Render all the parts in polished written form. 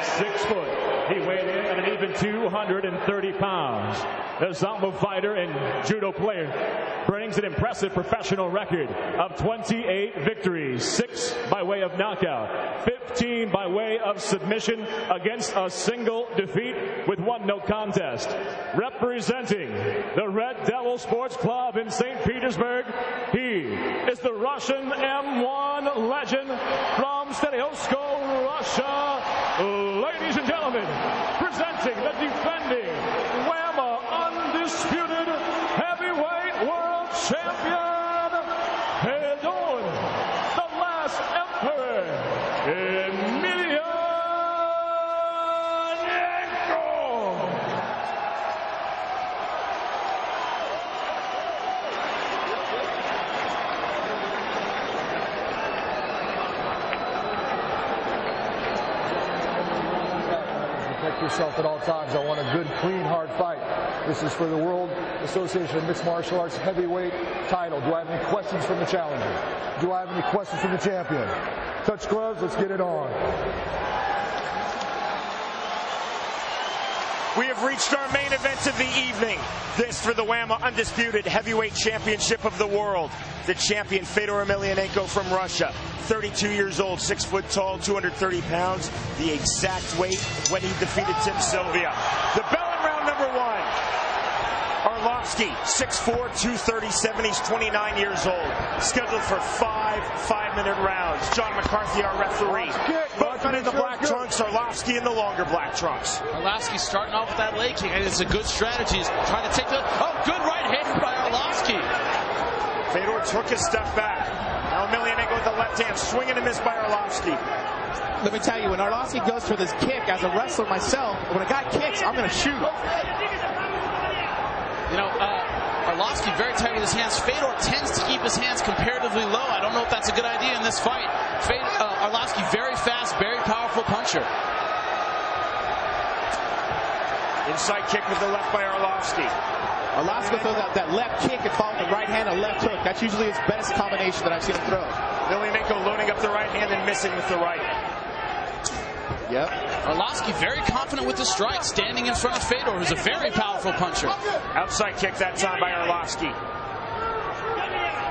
At 6 foot, he weighed in at an even 230 pounds. The Sambo fighter and judo player brings an impressive professional record of 28 victories, 6 by way of knockout, 15 by way of submission against a single defeat with 1 no contest. Representing the Red Devil Sports Club in St. Petersburg, he is the Russian M1 legend from Stelihovsko, Russia. Ladies and gentlemen, presenting the defending WAMA undisputed heavyweight world champion, Fedor, the last emperor, Emelianenko. Protect yourself at all times. I want a good, clean, hard fight. This is for the World Association of Mixed Martial Arts heavyweight title. Do I have any questions from the challenger? Do I have any questions from the champion? Touch gloves, let's get it on. We have reached our main event of the evening. This for the WAMA Undisputed Heavyweight Championship of the World. The champion, Fedor Emelianenko from Russia. 32 years old, 6 foot tall, 230 pounds. The exact weight when he defeated Tim Sylvia. The bell in round number 1. Arlovski, 6'4", 237. He's 29 years old. Scheduled for 5 5-minute rounds. John McCarthy, our referee. Both men in the black trunks. Arlovski in the longer black trunks. Arlovski starting off with that leg kick. It's a good strategy. He's trying to take the... Oh, good right hand by Arlovski. Fedor took a step back. Now Emelianenko with the left hand. Swing and a miss by Arlovski. Let me tell you, when Arlovski goes for this kick, as a wrestler myself, when a guy kicks, I'm going to shoot. You know, Arlovski very tight with his hands. Fedor tends to keep his hands comparatively low. I don't know if that's a good idea in this fight. Arlovski very fast, very powerful puncher. Inside kick with the left by Arlovski. Arlovski throws out that left kick and follows the right hand and left hook. That's usually his best combination that I've seen him throw. Emelianenko loading up the right hand and missing with the right. Yep. Arlovski very confident with the strike, standing in front of Fedor, who's a very powerful puncher. Outside kick that time by Arlovski.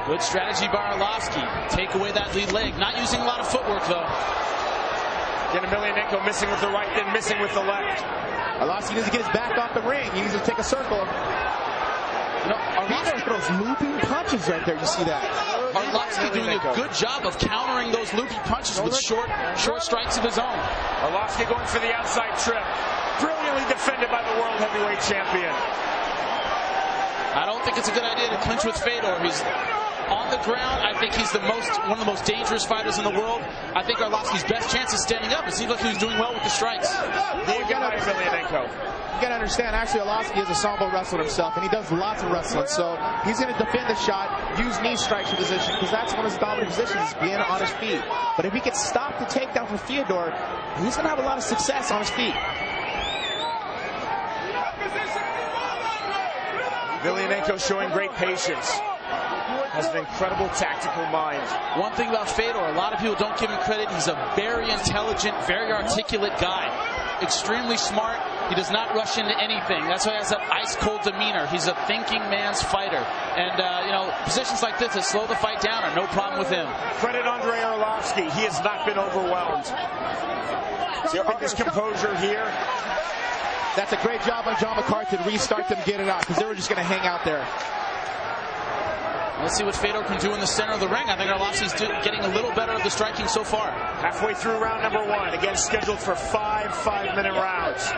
Good strategy by Arlovski. Take away that lead leg. Not using a lot of footwork, though. Again, Emelianenko missing with the right, then missing with the left. Arlovski needs to get his back off the ring. He needs to take a circle. You know, Arlovski throws looping punches right there. You see that? Arlovski doing a good job of countering those looping punches with short strikes of his own. Arlovski going for the outside trip. Brilliantly defended by the world heavyweight champion. I don't think it's a good idea to clinch with Fedor. He's on the ground. I think he's one of the most dangerous fighters in the world. I think Arlovski's best chance is standing up. It seems like he's doing well with the strikes. You gotta understand, actually, Arlovski is a sambo wrestler himself, and he does lots of wrestling. So he's gonna defend the shot, use knee strike position, because that's one of his dominant positions, being on his feet. But if he can stop the takedown from Fedor, he's gonna have a lot of success on his feet. Emelianenko showing great patience. Has an incredible tactical mind. One thing about Fedor, a lot of people don't give him credit. He's a very intelligent, very articulate guy. Extremely smart. He does not rush into anything. That's why he has that ice-cold demeanor. He's a thinking man's fighter. And, you know, positions like this that slow the fight down are no problem with him. Credit Andrei Arlovski. He has not been overwhelmed. Keeping his composure here. That's a great job by John McCarthy to restart them, get it out, because they were just going to hang out there. Let's see what Fedor can do in the center of the ring. I think Arlovski's getting a little better at the striking so far. Halfway through round number 1. Again, scheduled for 5 5-minute rounds.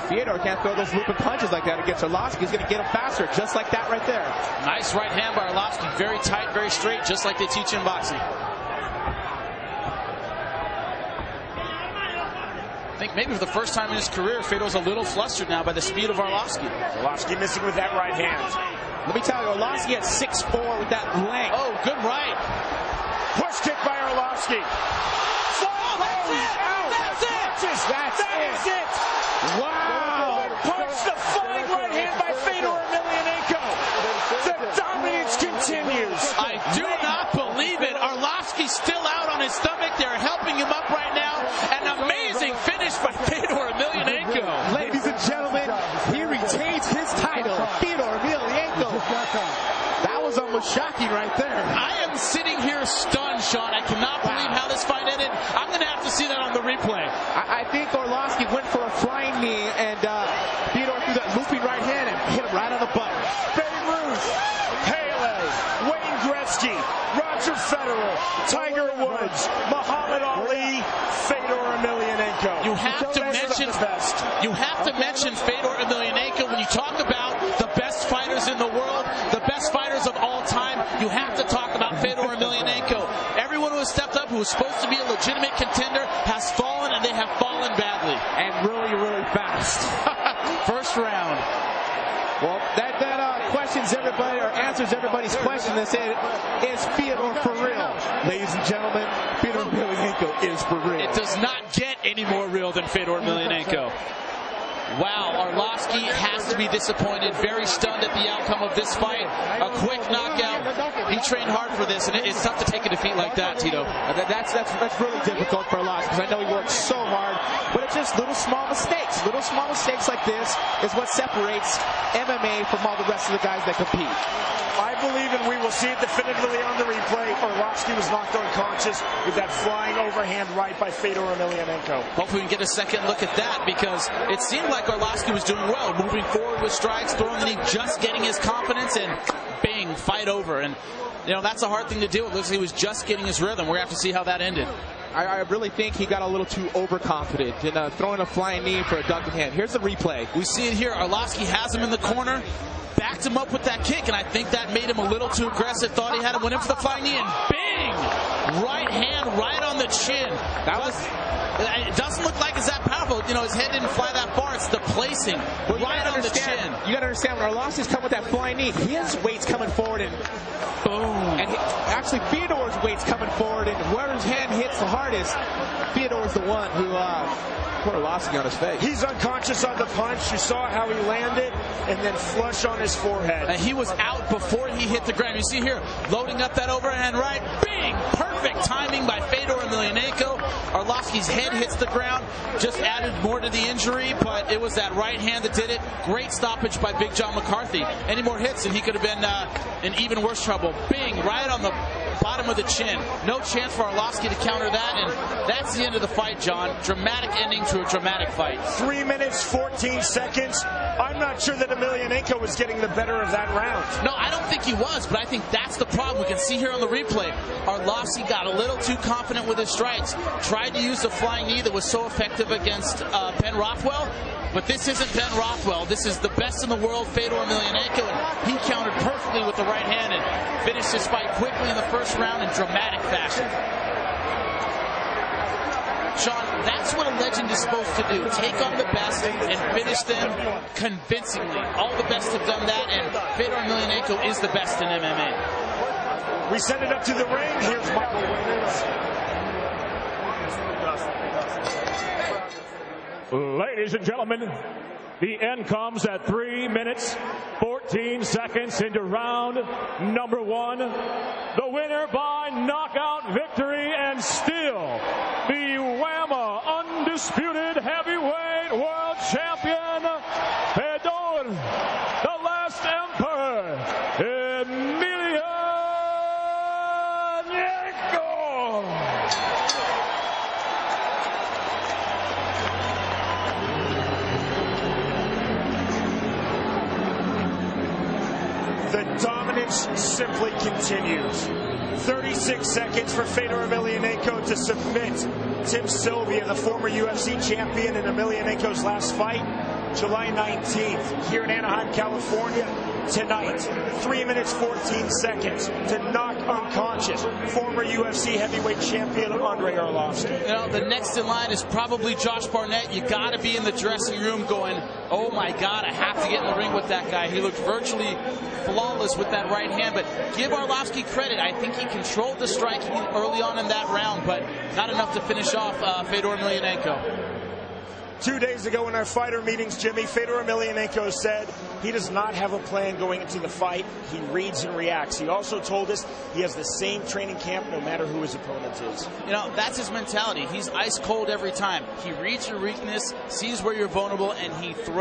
Fedor can't throw those looping punches like that against Arlovski. He's going to get him faster, just like that right there. Nice right hand by Arlovski. Very tight, very straight, just like they teach in boxing. I think maybe for the first time in his career, Fedor's a little flustered now by the speed of Arlovski. Arlovski missing with that right hand. Let me tell you, Arlovski at 6'4" with that length. Oh, good right. Push kick by Arlovski. Oh, that's it. That's it. Wow. Punch the flying right hand by Fedor Emelianenko. The dominance continues. I do not believe it. Arlovski's still out on his stomach. They're helping him up right now. And amazing. finish by Fedor Emelianenko. Ladies and gentlemen, he retains his title. Fedor Emelianenko. That was almost shocking right there. I am sitting here stunned, Sean. I cannot believe how this fight ended. I'm going to have to see that on the replay. I think Arlovski went for a flying knee, and Fedor threw that looping right hand and hit him right on the button. Babe Ruth, Pele, Wayne Gretzky, Roger Federer, Tiger Woods, Muhammad Ali, Fedor Emelianenko. You have to mention Fedor Emelianenko when you talk about the best fighters in the world, the best fighters of all time. You have to talk about Fedor Emelianenko. Everyone who has stepped up, who was supposed to be a legitimate contender, has fallen, and they have fallen badly. And really, really fast. First round. Well, that questions everybody, or answers everybody's question that said, is Fedor for real? Ladies and gentlemen, Fedor Emelianenko is for real. It does not get any more real than Fedor Emelianenko. Wow, Arlovski has to be disappointed, very stunned at the outcome of this fight. A quick knockout. He trained hard for this, and it's tough to take a defeat like that, Tito. That's really difficult for Arlovski, because I know he worked so hard, but it's just little small mistakes. Little small mistakes like this is what separates MMA from all the rest of the guys that compete. I believe, and we will see it definitively on the replay, Arlovski was knocked unconscious with that flying overhand right by Fedor Emelianenko. Hopefully we can get a second look at that, because it seemed like Arlovski was doing well, moving forward with strikes, throwing the knee, just getting his confidence, and bang, fight over. And that's a hard thing to do. It looks like he was just getting his rhythm. We're going to have to see how that ended. I really think he got a little too overconfident in throwing a flying knee for a ducking hand. Here's the replay. We see it here. Arlovski has him in the corner, backed him up with that kick, and I think that made him a little too aggressive. Thought he had him, went in for the flying knee, and bang! Right hand right on the chin. It doesn't look like it's that powerful. His head didn't fly that far. It's the placing right on the chin. You got to understand, when Arlovski's come with that flying knee, his weight's coming forward, and boom. And actually, Fedor's weight's coming forward, and whoever's hand hits the hardest, Fedor's the one who put Arlovski on his face. He's unconscious on the punch. You saw how he landed, and then flush on his forehead. And he was out before he hit the ground. You see here, loading up that overhand right. Bing! Perfect timing by Fedor Emelianenko. Arlovski's head hits the ground. Just added more to the injury, but it was that right hand that did it. Great stoppage by Big John McCarthy. Any more hits, and he could have been in even worse trouble. Bing! Right on the bottom of the chin. No chance for Arlovski to counter that, and that's the end of the fight, John. Dramatic ending to a dramatic fight. 3 minutes, 14 seconds. I'm not sure that Emelianenko was getting the better of that round. No, I don't think he was, but I think that's the problem. We can see here on the replay, Arlovski got a little too confident with his strikes. Tried to use the flying knee that was so effective against Ben Rothwell, but this isn't Ben Rothwell. This is the best in the world, Fedor Emelianenko, and he countered perfectly with the right hand and finished this fight quickly in the first round in dramatic fashion. Sean, that's what a legend is supposed to do. Take on the best and finish them convincingly. All the best have done that, and Fedor Emelianenko is the best in MMA. We send it up to the ring. Here's Michael Winners. Ladies and gentlemen, the end comes at 3 minutes, 14 seconds into round number 1. The winner by knockout victory, and still the WAMA undisputed heavyweight world champion, Fedor, the last emperor, Emelianenko. The dominance simply continues. 36 seconds for Fedor Emelianenko to submit Tim Sylvia, the former UFC champion, in Emelianenko's last fight, July 19th, here in Anaheim, California. Tonight, 3 minutes, 14 seconds to knock unconscious former UFC heavyweight champion Andrei Arlovski. The next in line is probably Josh Barnett. You got to be in the dressing room going, oh my God, I have to get in the ring with that guy. He looked virtually flawless with that right hand, but give Arlovski credit. I think he controlled the striking early on in that round, but not enough to finish off Fedor Emelianenko. 2 days ago in our fighter meetings, Jimmy, Fedor Emelianenko said he does not have a plan going into the fight. He reads and reacts. He also told us he has the same training camp no matter who his opponent is. You know, that's his mentality. He's ice cold every time. He reads your weakness, sees where you're vulnerable, and he throws